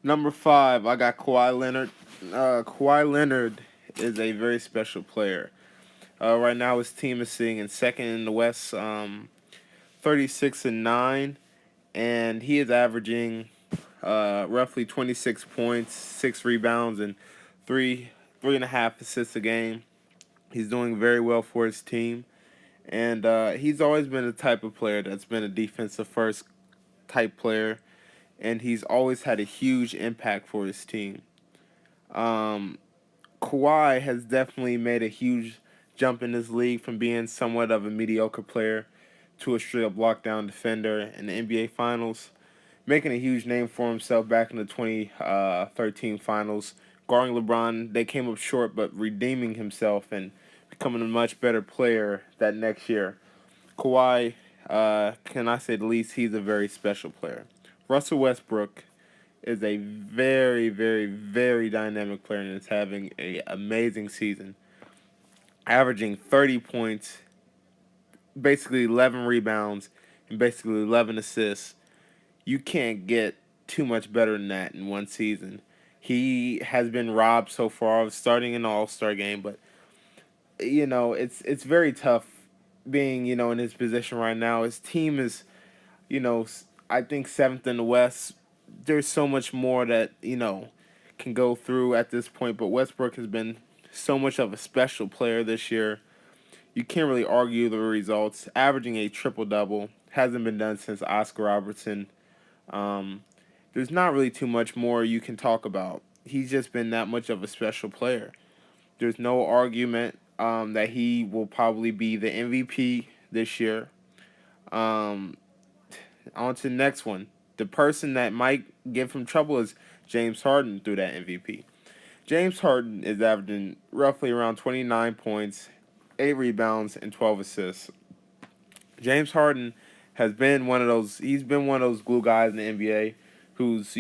Number 5, I got Kawhi Leonard. Kawhi Leonard is a very special player. Right now, his team is sitting in second in the West, 36-9, and he is averaging roughly 26 points, 6 rebounds, and three and a half assists a game. He's doing very well for his team, and he's always been the type of player that's been a defensive first type player, and he's always had a huge impact for his team. Um, Kawhi has definitely made a huge jump in this league from being somewhat of a mediocre player to a straight up lockdown defender in the NBA Finals, making a huge name for himself back in the 2013 Finals. Guarding LeBron, they came up short, but redeeming himself and becoming a much better player that next year. Kawhi, can I say the least, he's a very special player. Russell Westbrook is a very, very, very dynamic player and is having an amazing season, averaging 30 points, basically 11 rebounds, and basically 11 assists. You can't get too much better than that in one season. He has been robbed so far of starting an All-Star game, but it's very tough being in his position right now. His team is you know I think seventh in the West. There's so much more that can go through at this point, but Westbrook has been so much of a special player this year. You can't really argue the results. Averaging a triple double hasn't been done since Oscar Robertson. Um, there's not really too much more you can talk about. He's just been that much of a special player. There's no argument that he will probably be the MVP this year. Um, on to the next one. The person that might give him trouble is James Harden through that MVP. James Harden is averaging roughly around 29 points, 8 rebounds, and 12 assists. James Harden has been one of those. He's been one of those glue guys in the NBA, who's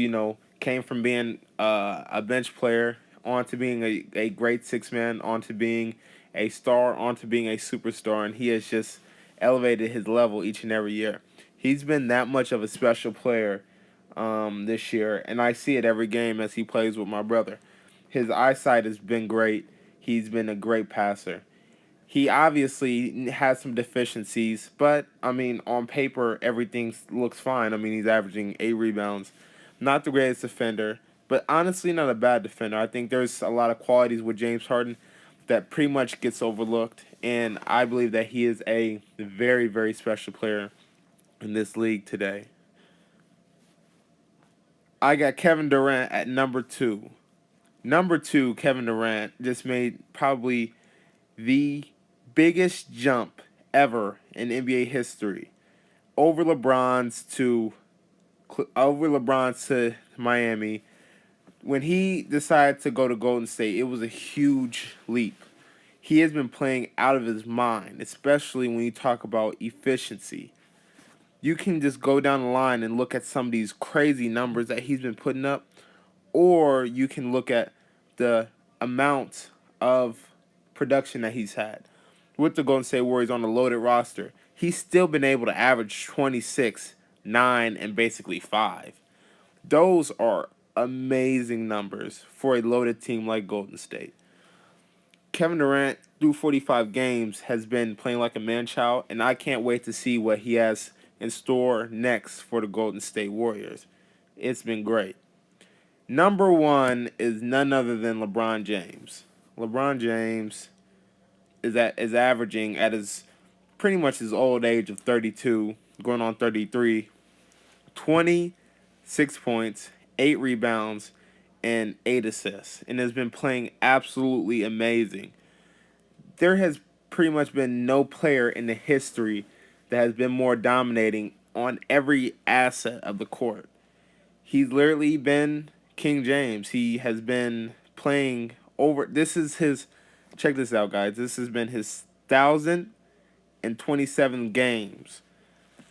came from being a bench player onto being a great six man, onto being a star, onto being a superstar, and he has just elevated his level each and every year. He's been that much of a special player this year, and I see it every game as he plays with my brother. His eyesight has been great. He's been a great passer. He obviously has some deficiencies, but I mean, on paper, everything looks fine. I mean, he's averaging 8 rebounds. Not the greatest defender, but honestly, not a bad defender. I think there's a lot of qualities with James Harden that pretty much gets overlooked, and I believe that he is a very, very special player in this league today. I got Kevin Durant at number 2. Number 2, Kevin Durant just made probably the biggest jump ever in NBA history over LeBron's to Miami. When he decided to go to Golden State, it was a huge leap. He has been playing out of his mind, especially when you talk about efficiency. You can just go down the line and look at some of these crazy numbers that he's been putting up, or you can look at the amount of production that he's had. With the Golden State Warriors on the loaded roster, he's still been able to average 26, 9, and basically 5. Those are amazing numbers for a loaded team like Golden State. Kevin Durant, through 45 games, has been playing like a man child, and I can't wait to see what he has in store next for the Golden State Warriors. It's been great. Number 1 is none other than LeBron James. LeBron James is averaging at his pretty much his old age of 32, going on 33, 26 points, 8 rebounds, and 8 assists, and has been playing absolutely amazing. There has pretty much been no player in the history that has been more dominating on every asset of the court. He's literally been King James. He has been playing over. This is his. Check this out, guys. This has been his 1,027 games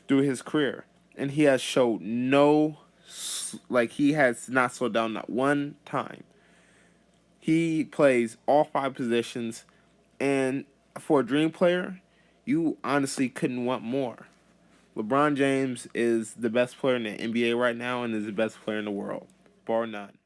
through his career, and he has showed no, like he has not slowed down not one time. He plays all 5 positions, and for a dream player, you honestly couldn't want more. LeBron James is the best player in the NBA right now and is the best player in the world. bar none.